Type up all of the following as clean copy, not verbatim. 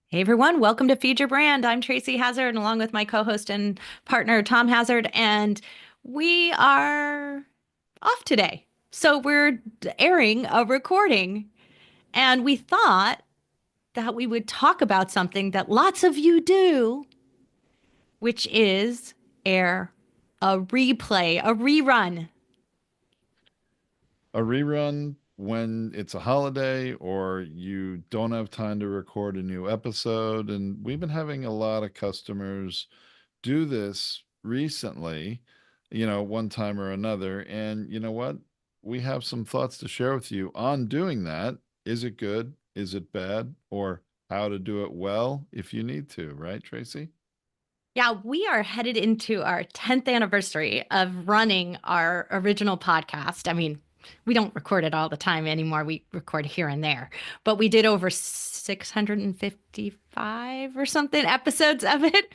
Hey everyone, welcome to Feed Your Brand. I'm Tracy Hazard, and along with my co-host and partner Tom Hazard, and we are off today. So we're airing a recording, and we thought that we would talk about something that lots of you do, which is air a replay, a rerun. A rerun when it's a holiday or you don't have time to record a new episode. And we've been having a lot of customers do this recently, one time or another. And you know what? We have some thoughts to share with you on doing that. Is it good? Is it bad? Or how to do it well if you need to, right, Tracy? Yeah, we are headed into our 10th anniversary of running our original podcast. I mean, we don't record it all the time anymore. We record here and there, but we did over 655 or something episodes of it.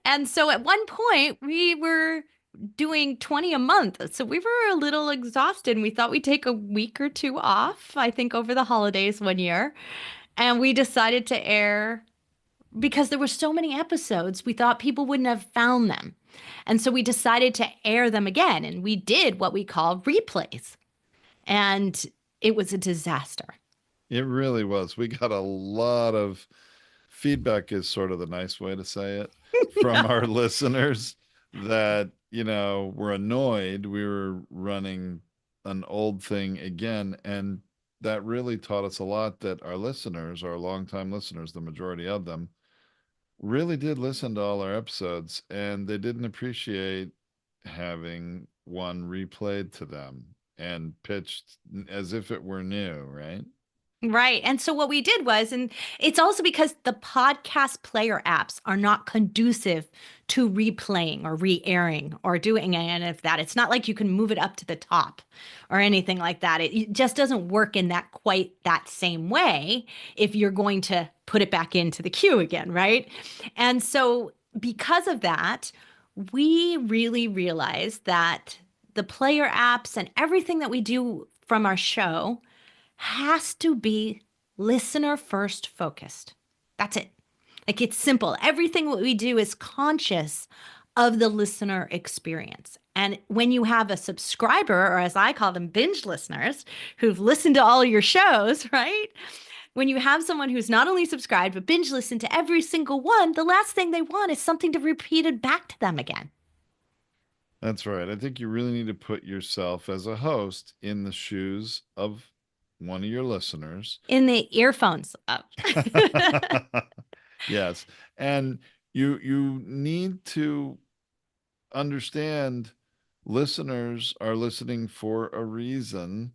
And so at one point, we were doing 20 a month. So we were a little exhausted and we thought we'd take a week or two off, I think over the holidays one year. And we decided to air because there were so many episodes, we thought people wouldn't have found them. And so we decided to air them again. And we did what we call replays. And it was a disaster. It really was. We got a lot of feedback, is sort of the nice way to say it, from our listeners that, were annoyed we were running an old thing again. And that really taught us a lot that our listeners, our longtime listeners, the majority of them, really did listen to all our episodes and they didn't appreciate having one replayed to them and pitched as if it were new, right? Right. And so what we did was, and it's also because the podcast player apps are not conducive to replaying or re-airing or doing any of that. It's not like you can move it up to the top or anything like that. It just doesn't work in that quite that same way if you're going to put it back into the queue again, right? And so because of that, we really realized that the player apps and everything that we do from our show has to be listener first focused. That's it. Like it's simple. Everything what we do is conscious of the listener experience. And when you have a subscriber, or as I call them, binge listeners, who've listened to all your shows, right? When you have someone who's not only subscribed, but binge listened to every single one, the last thing they want is something to repeat it back to them again. That's right. I think you really need to put yourself as a host in the shoes of one of your listeners. In the earphones up. Yes. And you need to understand listeners are listening for a reason,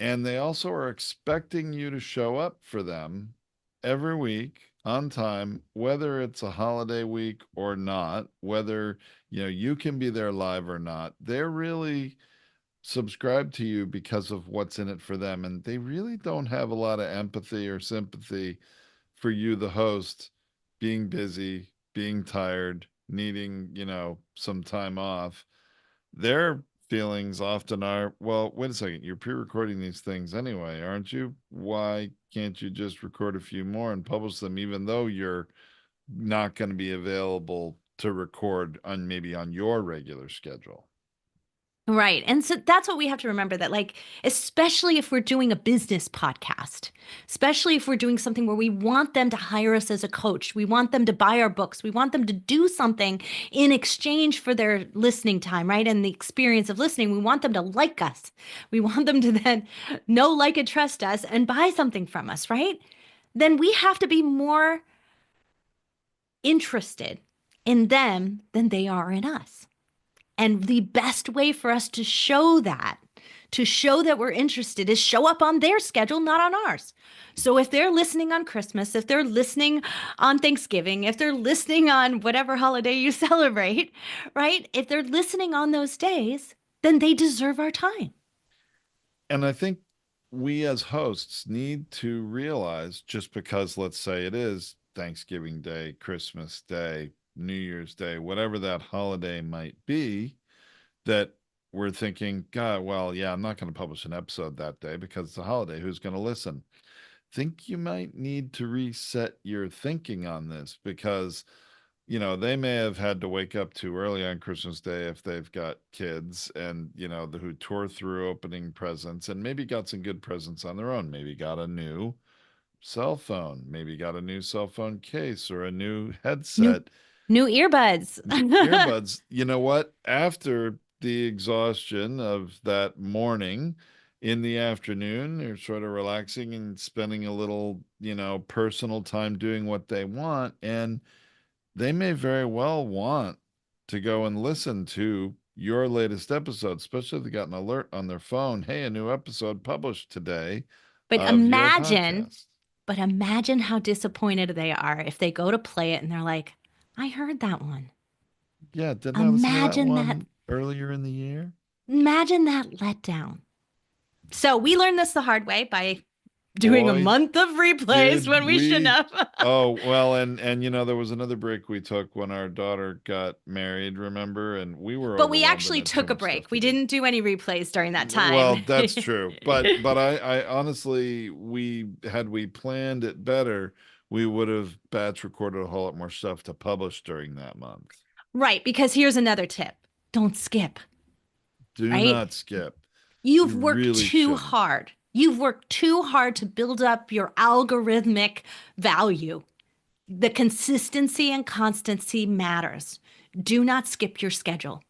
and they also are expecting you to show up for them every week on time, whether it's a holiday week or not, whether you can be there live or not. They're really subscribed to you because of what's in it for them, and they really don't have a lot of empathy or sympathy for you, the host, being busy, being tired, needing, some time off. Their feelings often are, well, wait a second, you're pre-recording these things anyway, aren't you? Why can't you just record a few more and publish them, even though you're not going to be available to record on maybe on your regular schedule? Right. And so that's what we have to remember that, like, especially if we're doing a business podcast, especially if we're doing something where we want them to hire us as a coach, we want them to buy our books, we want them to do something in exchange for their listening time, right? And the experience of listening, we want them to like us. We want them to then know, like, and trust us and buy something from us, right? Then we have to be more interested in them than they are in us. And the best way for us to show that we're interested, is show up on their schedule, not on ours. So if they're listening on Christmas, if they're listening on Thanksgiving, if they're listening on whatever holiday you celebrate, right? If they're listening on those days, then they deserve our time. And I think we as hosts need to realize, just because, let's say it is Thanksgiving Day, Christmas Day, New Year's Day, whatever that holiday might be, that we're thinking, God, well, yeah, I'm not going to publish an episode that day because it's a holiday. Who's going to listen? think you might need to reset your thinking on this because, they may have had to wake up too early on Christmas Day if they've got kids and, who tore through opening presents and maybe got some good presents on their own. Maybe got a new cell phone, maybe got a new cell phone case or a new New headset, new earbuds. new earbuds. You know what? After the exhaustion of that morning, in the afternoon, they're sort of relaxing and spending a little, personal time doing what they want. And they may very well want to go and listen to your latest episode, especially if they got an alert on their phone. Hey, a new episode published today But of your imagine, podcast. but imagine how disappointed they are if they go to play it and they're like, I heard that one. Yeah, didn't I listen to that Imagine that, one earlier in the year? imagine that letdown. So we learned this the hard way by doing a Boy, month of replays did when we shouldn't we. have. Oh, well, and there was another break we took when our daughter got married, remember? And we were But we overwhelmed and actually had too took a much stuff break. to We do. didn't do any replays during that Well, time. that's true. But I honestly, we planned it better, we would have batch recorded a whole lot more stuff to publish during that month. Right, because here's another tip. Don't skip, Do right? not skip. You You've worked really too shouldn't. hard. You've worked too hard to build up your algorithmic value. The consistency and constancy matters. Do not skip your schedule.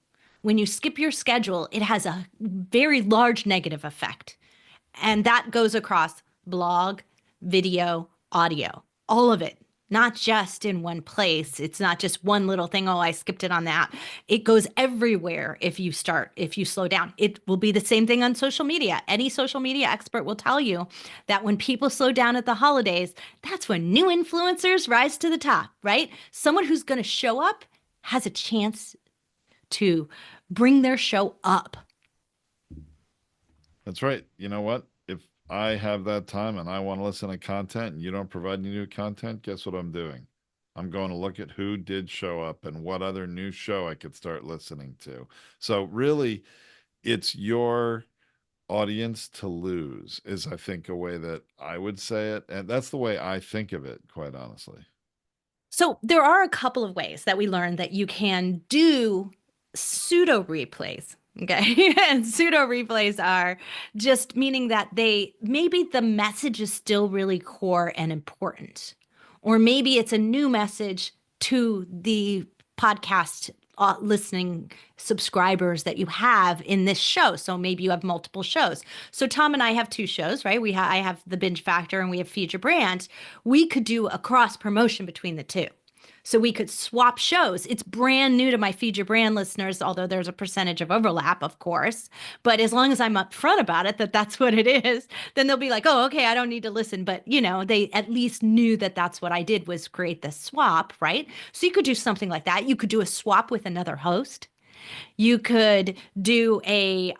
When you skip your schedule, it has a very large negative effect. And that goes across blog, video, audio, all of it, not just in one place. It's not just one little thing. Oh, I skipped it on that. It goes everywhere if you slow down. It will be the same thing on social media. Any social media expert will tell you that when people slow down at the holidays, that's when new influencers rise to the top, right? Someone who's going to show up has a chance to bring their show up. That's right. You know what? If I have that time and I want to listen to content and you don't provide any new content, guess what I'm doing? I'm going to look at who did show up and what other new show I could start listening to. So really, it's your audience to lose is I think a way that I would say it. And that's the way I think of it, quite honestly. So there are a couple of ways that we learned that you can do pseudo replays. Okay. And pseudo replays are just meaning that maybe the message is still really core and important. Or maybe it's a new message to the podcast listening subscribers that you have in this show. So maybe you have multiple shows. So Tom and I have two shows, right? I have the Binge Factor and we have Feed Your Brand. We could do a cross promotion between the two. So we could swap shows. It's brand new to my Feed Your Brand listeners, although there's a percentage of overlap, of course. But as long as I'm upfront about it, that that's what it is, then they'll be like, oh, okay, I don't need to listen. But, they at least knew that that's what I did was create the swap, right? So you could do something like that. You could do a swap with another host. You could do a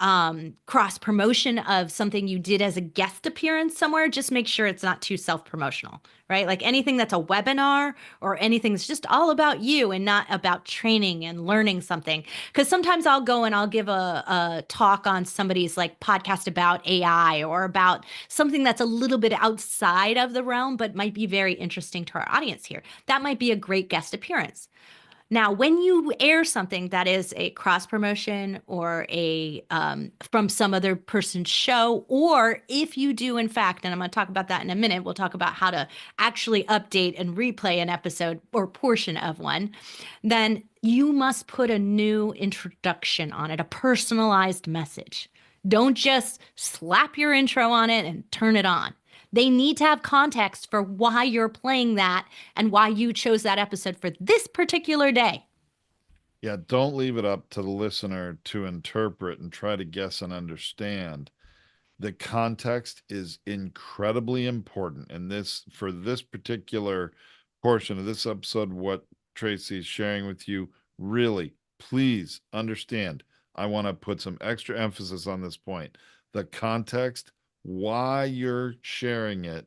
cross promotion of something you did as a guest appearance somewhere. Just make sure it's not too self promotional, right? Like anything that's a webinar or anything that's just all about you and not about training and learning something. Because sometimes I'll go and I'll give a talk on somebody's like podcast about AI or about something that's a little bit outside of the realm, but might be very interesting to our audience here. That might be a great guest appearance. Now, when you air something that is a cross promotion or a from some other person's show, or if you do, in fact, and I'm going to talk about that in a minute, we'll talk about how to actually update and replay an episode or portion of one, then you must put a new introduction on it, a personalized message. Don't just slap your intro on it and turn it on. They need to have context for why you're playing that and why you chose that episode for this particular day. Yeah, don't leave it up to the listener to interpret and try to guess and understand. The context is incredibly important. And this, for this particular portion of this episode, what Tracy is sharing with you, really, please understand. I want to put some extra emphasis on this point. The context, why you're sharing it,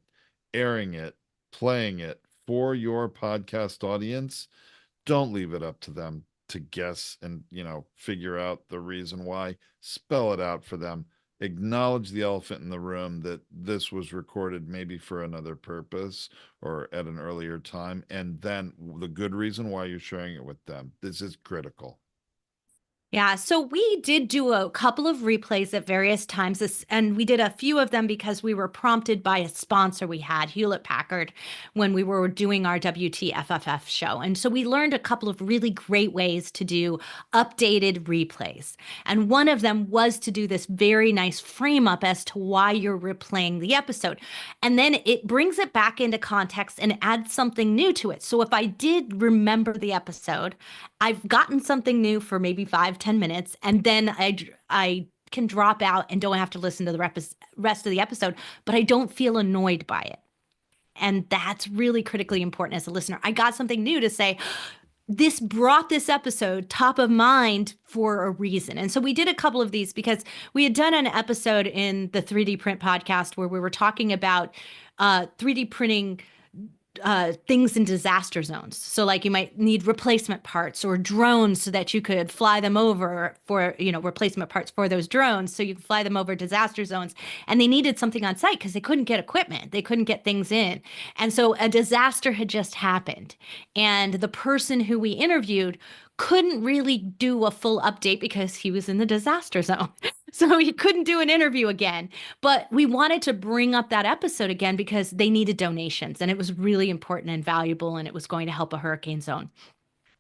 airing it, playing it for your podcast audience, don't leave it up to them to guess and, figure out the reason why. Spell it out for them. acknowledge the elephant in the room that this was recorded maybe for another purpose or at an earlier time, and then the good reason why you're sharing it with them. This is critical. Yeah, so we did do a couple of replays at various times, and we did a few of them because we were prompted by a sponsor we had, Hewlett Packard, when we were doing our WTFFF show. And so we learned a couple of really great ways to do updated replays. And one of them was to do this very nice frame up as to why you're replaying the episode. And then it brings it back into context and adds something new to it. So if I did remember the episode, I've gotten something new for maybe 5, 10 minutes, and then I can drop out and don't have to listen to the rest of the episode, but I don't feel annoyed by it. And that's really critically important as a listener. I got something new to say. This brought this episode top of mind for a reason. And so we did a couple of these because we had done an episode in the 3D print podcast where we were talking about 3D printing things in disaster zones. So like you might need replacement parts or drones so that you could fly them over for, replacement parts for those drones. So you can fly them over disaster zones. And they needed something on site because they couldn't get equipment. They couldn't get things in. And so a disaster had just happened. And the person who we interviewed couldn't really do a full update because he was in the disaster zone. So he couldn't do an interview again. But we wanted to bring up that episode again because they needed donations and it was really important and valuable and it was going to help a hurricane zone.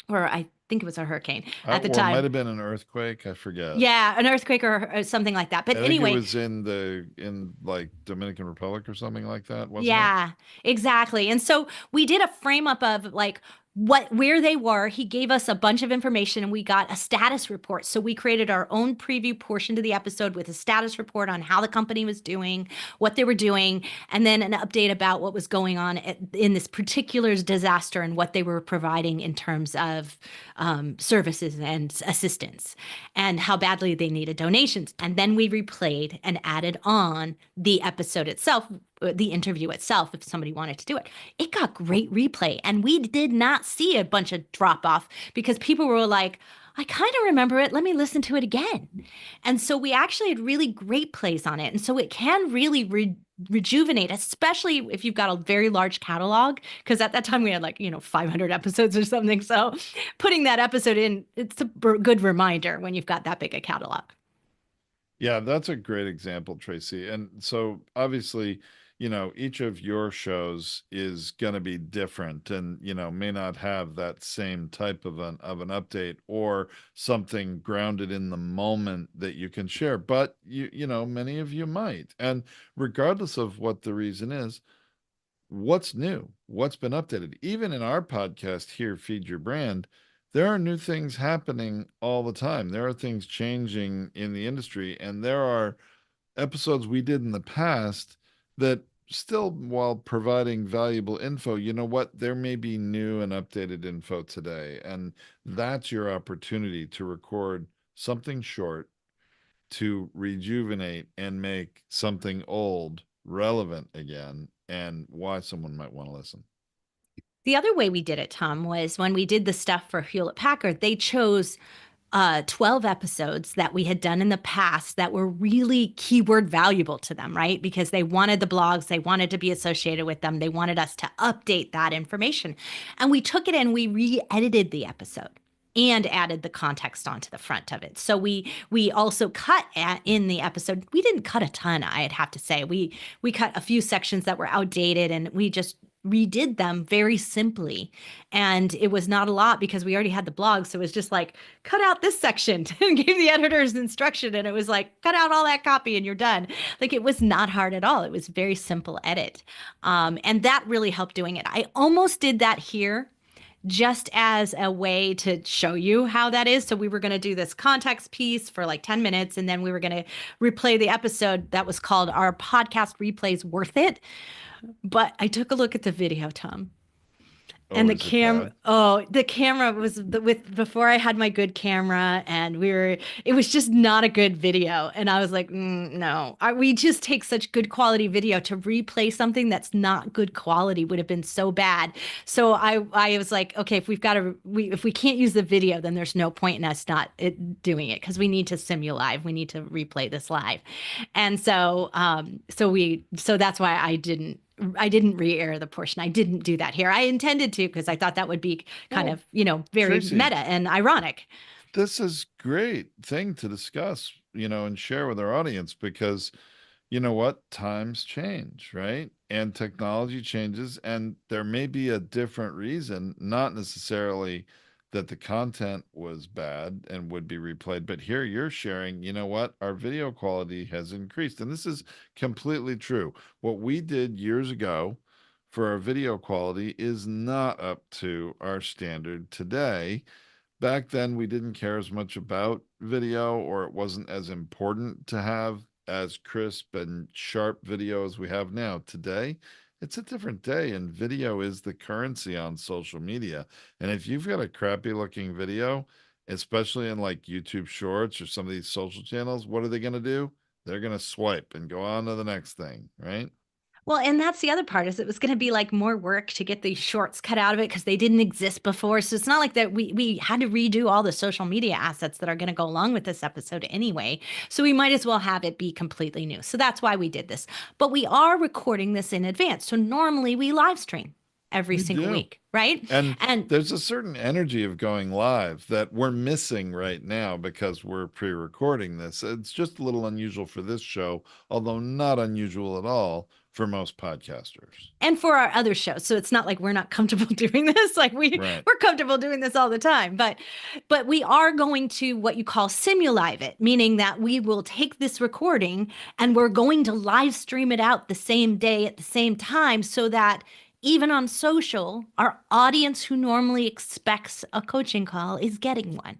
Or I think it was a hurricane at the Or it might time. have been an earthquake. I forget. Yeah, an earthquake or something like that. But I think it anyway, was in like Dominican Republic or something like that, wasn't it? yeah, exactly. And so we did a frame up of like where they were. He gave us a bunch of information and we got a status report. So we created our own preview portion to the episode with a status report on how the company was doing, what they were doing, and then an update about what was going on in this particular disaster and what they were providing in terms of services and assistance and how badly they needed donations. And then we replayed and added on the episode itself, the interview itself, if somebody wanted to do it. It got great replay. And we did not see a bunch of drop off because people were like, I kind of remember it. Let me listen to it again. And so we actually had really great plays on it. And so it can really rejuvenate, especially if you've got a very large catalog. Because at that time we had like, 500 episodes or something. So putting that episode in, it's a good reminder when you've got that big a catalog. Yeah, that's a great example, Tracy. And so obviously, each of your shows is going to be different and, may not have that same type of an update or something grounded in the moment that you can share. But many of you might. And regardless of what the reason is, what's new? What's been updated? Even in our podcast here, Feed Your Brand, there are new things happening all the time. There are things changing in the industry, and there are episodes we did in the past that still, while providing valuable info, you know what? There may be new and updated info today, and that's your opportunity to record something short to rejuvenate and make something old relevant again and why someone might want to listen. The other way we did it, Tom, was when we did the stuff for Hewlett Packard, they chose 12 episodes that we had done in the past that were really keyword valuable to them, right? Because they wanted the blogs, they wanted to be associated with them, they wanted us to update that information. And we took it and we re-edited the episode and added the context onto the front of it. So we also cut in the episode. We didn't cut a ton, I'd have to say. We cut a few sections that were outdated and we just redid them very simply. And it was not a lot because we already had the blog. So it was just like, cut out this section and gave the editors instruction. And it was like, cut out all that copy and you're done. Like it was not hard at all. It was very simple edit. And that really helped doing it. I almost did that here just as a way to show you how that is. So we were going to do this context piece for like 10 minutes, and then we were going to replay the episode that was called Our Podcast Replays Worth It? But I took a look at the video, Tom, And Oh, is it bad? the camera was before I had my good camera, and it was just not a good video. And I was like, no, we just take such good quality video to replay something that's not good quality would have been so bad. So I was like, okay, if we can't use the video, then there's no point in us not doing it because we need to simulate live. We need to replay this live. And so that's why I didn't re-air the portion. I didn't do that here. I intended to because I thought that would be kind Well, of, very Tracy, meta and ironic. this is great thing to discuss, and share with our audience because you know what? Times change, right? And technology changes, and there may be a different reason, not necessarily that the content was bad and would be replayed, but here you're sharing, you know what? Our video quality has increased. And this is completely true. What we did years ago for our video quality is not up to our standard today. Back then we didn't care as much about video, or it wasn't as important to have as crisp and sharp video as we have now. Today it's a different day, and video is the currency on social media. And if you've got a crappy looking video, especially in like YouTube shorts or some of these social channels, what are they going to do? They're going to swipe and go on to the next thing, right? Well, and that's the other part is it was going to be like more work to get these shorts cut out of it because they didn't exist before. So it's not like that we had to redo all the social media assets that are going to go along with this episode anyway. So we might as well have it be completely new. So that's why we did this. But we are recording this in advance. So normally we live stream every We single do. week, right? And And there's a certain energy of going live that we're missing right now because we're pre recording this. It's just a little unusual for this show, although not unusual at all for most podcasters. and for our other shows. So it's not like we're not comfortable doing this. Like Right. we're comfortable doing this all the time. But we are going to what you call simulive it, meaning that we will take this recording and we're going to live stream it out the same day at the same time so that even on social, our audience who normally expects a coaching call is getting one.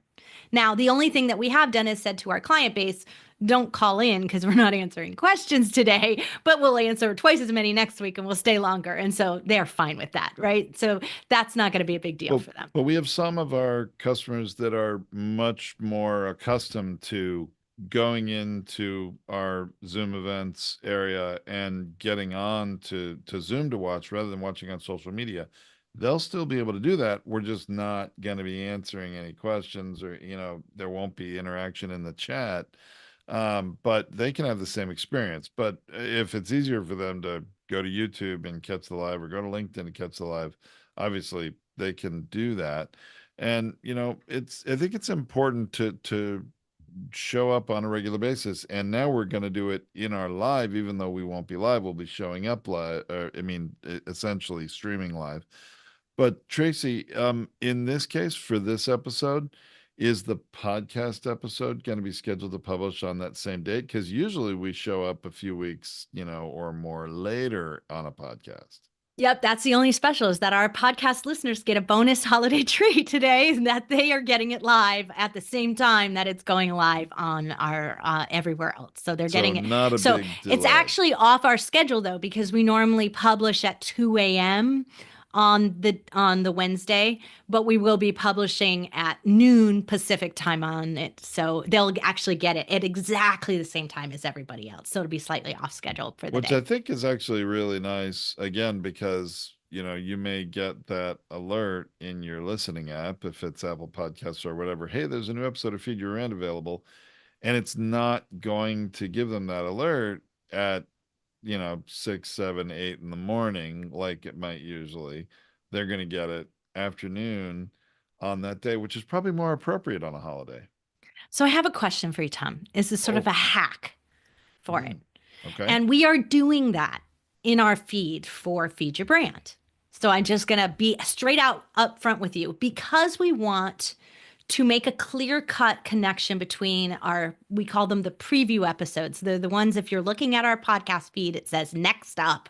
Now, the only thing that we have done is said to our client base, don't call in because we're not answering questions today, but we'll answer twice as many next week and we'll stay longer. And so they're fine with that, right? So that's not going to be a big deal But for them. but we have some of our customers that are much more accustomed to going into our Zoom events area and getting on to Zoom to watch rather than watching on social media. They'll still be able to do that. We're just not going to be answering any questions, or there won't be interaction in the chat. But they can have the same experience. But if it's easier for them to go to YouTube and catch the live, or go to LinkedIn and catch the live, obviously they can do that. And I think it's important to show up on a regular basis. And now we're going to do it in our live, even though we won't be live. We'll be showing up live, or, I mean, essentially streaming live. But Tracy, in this case, for this episode, is the podcast episode going to be scheduled to publish on that same date? Because usually we show up a few weeks, or more later on a podcast. Yep, that's the only special is that our podcast listeners get a bonus holiday treat today, and that they are getting it live at the same time that it's going live on our everywhere else. So they're So getting it. not a So big it's delay. actually off our schedule though, because we normally publish at 2 a.m. on the Wednesday, but we will be publishing at noon Pacific time on it. So they'll actually get it at exactly the same time as everybody else. So it'll be slightly off schedule for the Which I day. think is actually really nice, again, because you may get that alert in your listening app if it's Apple Podcasts or whatever. Hey, there's a new episode of Feed Your Rand available, and it's not going to give them that alert at 6, 7, 8 in the morning like it might usually. They're going to get it afternoon on that day, which is probably more appropriate on a holiday. So I have a question for you, Tom. Is this sort of Oh, a hack for it? mm, okay. And we are doing that in our feed for Feed Your Brand. So I'm just going to be straight out up front with you because we want to make a clear cut connection between we call them the preview episodes. They're the ones, if you're looking at our podcast feed, it says next up.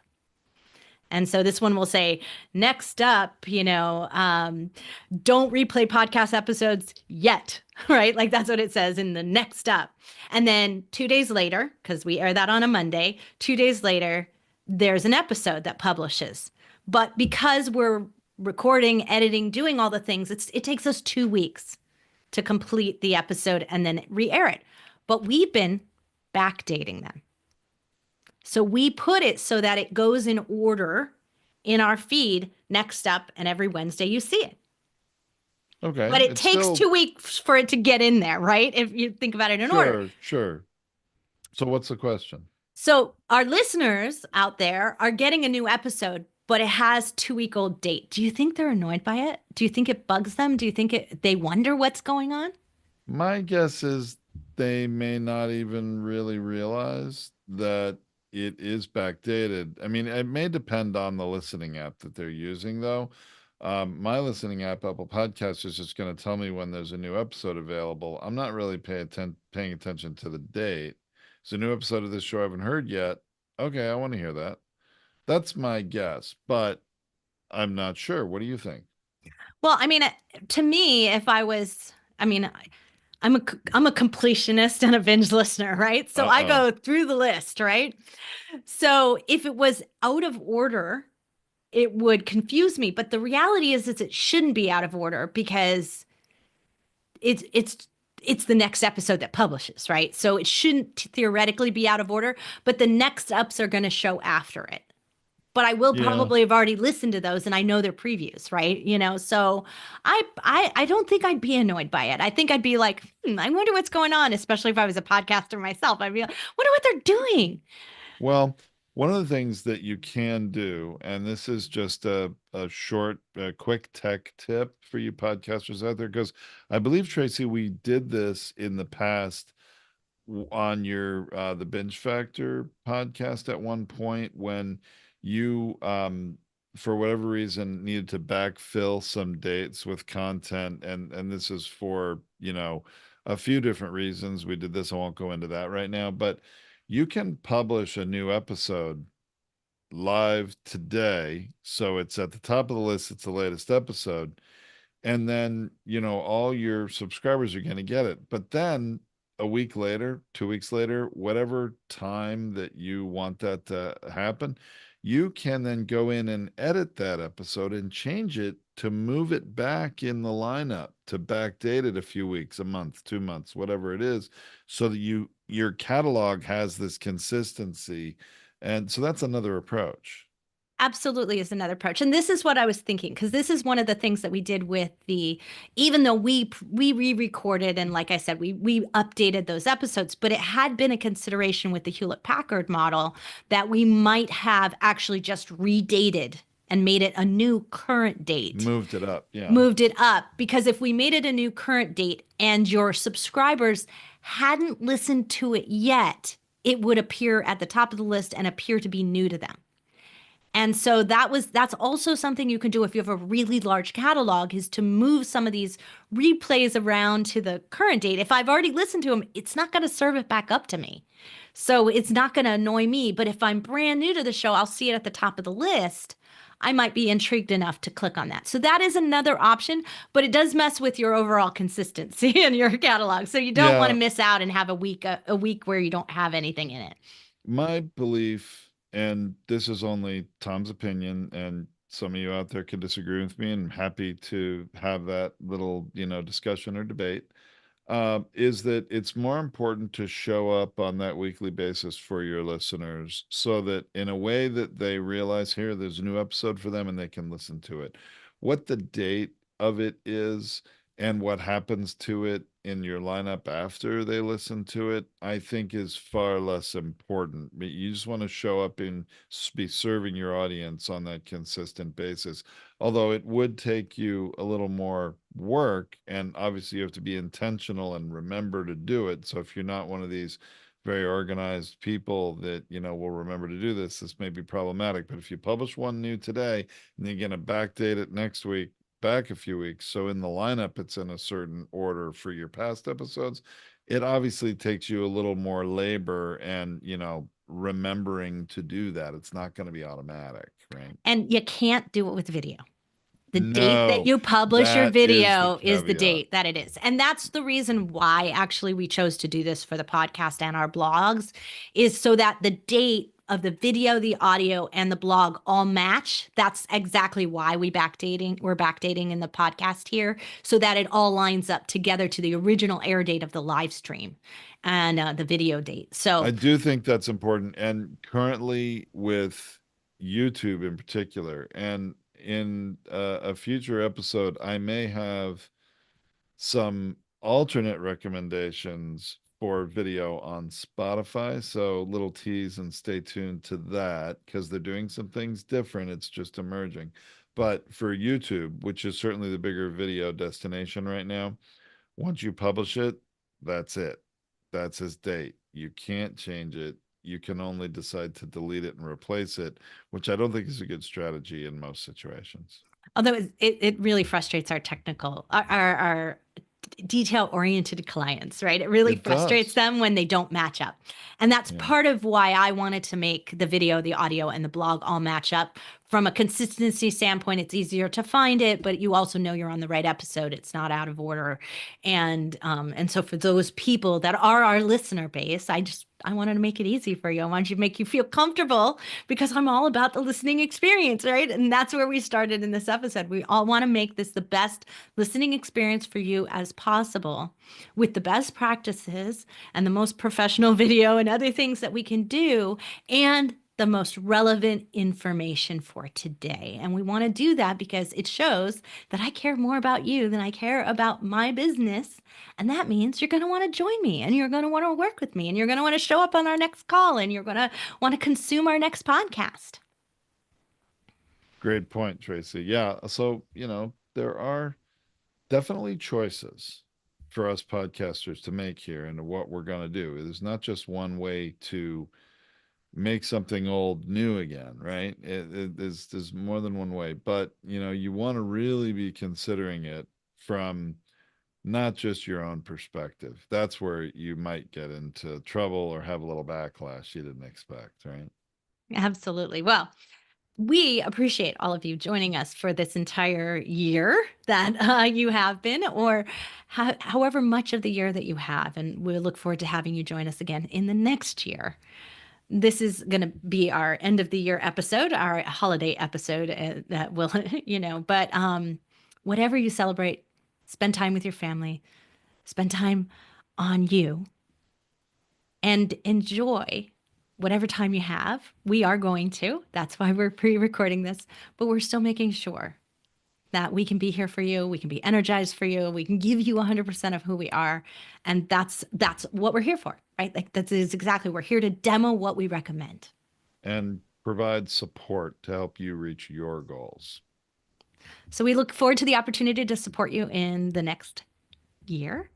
And so this one will say, next up, don't replay podcast episodes yet, right? Like that's what it says in the next up. And then 2 days later, because we air that on a Monday, 2 days later, there's an episode that publishes. But because we're recording, editing, doing all the things. It takes us 2 weeks to complete the episode and then re-air it. But we've been backdating them. So we put it so that it goes in order in our feed next up, and every Wednesday you see it. Okay. But it It's takes still 2 weeks for it to get in there, right? If you think about it in order. sure, sure. So what's the question? So our listeners out there are getting a new episode, but it has 2 week old date. Do you think they're annoyed by it? Do you think it bugs them? Do you think they wonder what's going on? My guess is they may not even really realize that it is backdated. I mean, it may depend on the listening app that they're using, though. My listening app, Apple Podcasts, is just going to tell me when there's a new episode available. I'm not really paying attention to the date. It's a new episode of this show I haven't heard yet. Okay, I want to hear that. That's my guess, but I'm not sure. What do you think? Well, I mean, to me, if I was, I mean, I'm a completionist and a binge listener, right? So I Uh-oh. go through the list, right? So if it was out of order, it would confuse me. But the reality is it shouldn't be out of order because it's it's it's the next episode that publishes, right? So it shouldn't theoretically be out of order, but the next ups are going to show after it. But I will Yeah. probably have already listened to those and I know their previews, right? So I don't think I'd be annoyed by it. I think I'd be like, I wonder what's going on, especially if I was a podcaster myself. I'd be like, wonder what they're doing. Well, one of the things that you can do, and this is just a short, quick tech tip for you podcasters out there, because I believe, Tracy, we did this in the past on your the Binge Factor podcast at one point when you for whatever reason needed to backfill some dates with content, and this is for, a few different reasons. We did this. I won't go into that right now, but you can publish a new episode live today, so it's at the top of the list. It's the latest episode, and then all your subscribers are going to get it. But then a week later, 2 weeks later, whatever time that you want that to happen, you can then go in and edit that episode and change it to move it back in the lineup, to backdate it a few weeks, a month, 2 months, whatever it is, so that your catalog has this consistency. And so that's another approach. Absolutely is another approach. And this is what I was thinking, because this is one of the things that we did with even though we re-recorded and like I said, we updated those episodes, but it had been a consideration with the Hewlett Packard model that we might have actually just redated and made it a new current date. Moved it up. Yeah. Moved it up because if we made it a new current date and your subscribers hadn't listened to it yet, it would appear at the top of the list and appear to be new to them. And so that's also something you can do if you have a really large catalog, is to move some of these replays around to the current date. If I've already listened to them, it's not going to serve it back up to me. So it's not going to annoy me. But if I'm brand new to the show, I'll see it at the top of the list. I might be intrigued enough to click on that. So that is another option, but it does mess with your overall consistency in your catalog. So you don't want to Yeah. miss out and have a week where you don't have anything in it. My belief, and this is only Tom's opinion, and some of you out there could disagree with me, and I'm happy to have that little, discussion or debate, is that it's more important to show up on that weekly basis for your listeners so that in a way that they realize here there's a new episode for them and they can listen to it. What the date of it is and what happens to it in your lineup after they listen to it, I think is far less important. But you just want to show up and be serving your audience on that consistent basis. Although it would take you a little more work, and obviously you have to be intentional and remember to do it. So if you're not one of these very organized people that, will remember to do this, this may be problematic. But if you publish one new today and then you're going to backdate it next week, back a few weeks, so in the lineup it's in a certain order for your past episodes, it obviously takes you a little more labor and, remembering to do that. It's not going to be automatic, right? And you can't do it with video. The date that No, you publish your that is the video is the caveat. date that it is. And that's the reason why actually we chose to do this for the podcast and our blogs, is so that the date of the video, the audio, and the blog all match. That's exactly why we're backdating in the podcast here, so that it all lines up together to the original air date of the live stream and the video date. I So do think that's important. And currently with YouTube in particular, and in a future episode, I may have some alternate recommendations for video on Spotify. So little tease and stay tuned to that because they're doing some things different. It's just emerging. But for YouTube, which is certainly the bigger video destination right now, once you publish it, that's it. That's his date. You can't change it. You can only decide to delete it and replace it, which I don't think is a good strategy in most situations. although it really frustrates our technical our detail oriented clients, right? It really It frustrates does. them when they don't match up. And that's Yeah. part of why I wanted to make the video, the audio, and the blog all match up. From a consistency standpoint, it's easier to find it, but you also know you're on the right episode. It's not out of order. And so for those people that are our listener base, I wanted to make it easy for you. I wanted to make you feel comfortable because I'm all about the listening experience, right? And that's where we started in this episode. We all want to make this the best listening experience for you as possible with the best practices and the most professional video and other things that we can do and the most relevant information for today. And we want to do that because it shows that I care more about you than I care about my business. And that means you're going to want to join me and you're going to want to work with me and you're going to want to show up on our next call and you're going to want to consume our next podcast. Great point, Tracy. Yeah. So, there are definitely choices for us podcasters to make here and what we're going to do. There's not just one way to make something old new again, right? There's more than one way, but you want to really be considering it from not just your own perspective. That's where you might get into trouble or have a little backlash you didn't expect, right? Absolutely. Well, we appreciate all of you joining us for this entire year that you have been, or however much of the year that you have. And we look forward to having you join us again in the next year. This is going to be our end of the year episode, our holiday episode that will, but whatever you celebrate, spend time with your family, spend time on you, and enjoy whatever time you have. We are going to. That's why we're pre recording this, but we're still making sure that we can be here for you. We can be energized for you. We can give you 100% of who we are. And that's what we're here for, right? Like that is exactly, we're here to demo what we recommend. And provide support to help you reach your goals. So we look forward to the opportunity to support you in the next year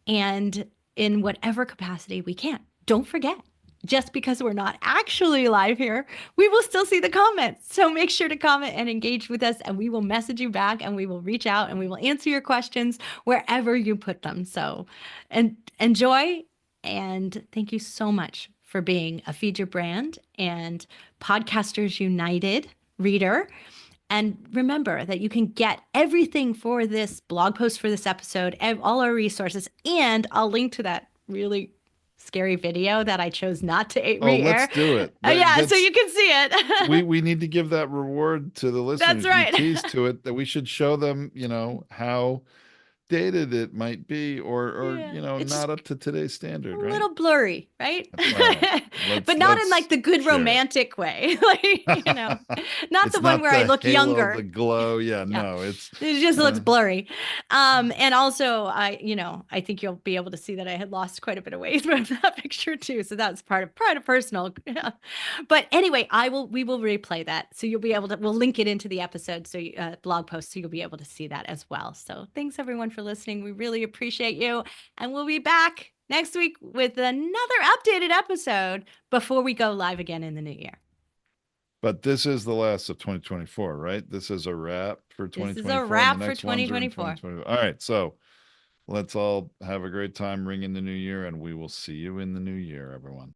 and in whatever capacity we can. Don't forget, just because we're not actually live here, we will still see the comments. So make sure to comment and engage with us, and we will message you back and we will reach out and we will answer your questions wherever you put them. So and enjoy, and thank you so much for being a Feed Your Brand and Podcasters United reader. And remember that you can get everything for this blog post for this episode, all our resources, and I'll link to that really scary video that I chose not to Oh, let's re-air. do it. Yeah, so That's you can see it. we need to give that reward to the That's listeners. You right. teased to it that we should show them, how dated it might be or Yeah, it's just not up to today's a standard, right? little blurry, right? All right. But not in like Let's the good share it. romantic way. Like, not the It's one not where I the look halo, the younger. glow. Yeah, Yeah. no, it's It just looks uh, blurry. And also I think you'll be able to see that I had lost quite a bit of weight from that picture too. So that's part of personal. But anyway, we will replay that. So you'll be able to, we'll link it into the episode. So blog post. So you'll be able to see that as well. So thanks everyone for listening. We really appreciate you. And we'll be back next week with another updated episode before we go live again in the new year. but this is the last of 2024, right? This is a wrap for This is a 2024, and the wrap for next ones are in 2024. 2025. All right, so let's all have a great time ringing the new year, and we will see you in the new year, everyone.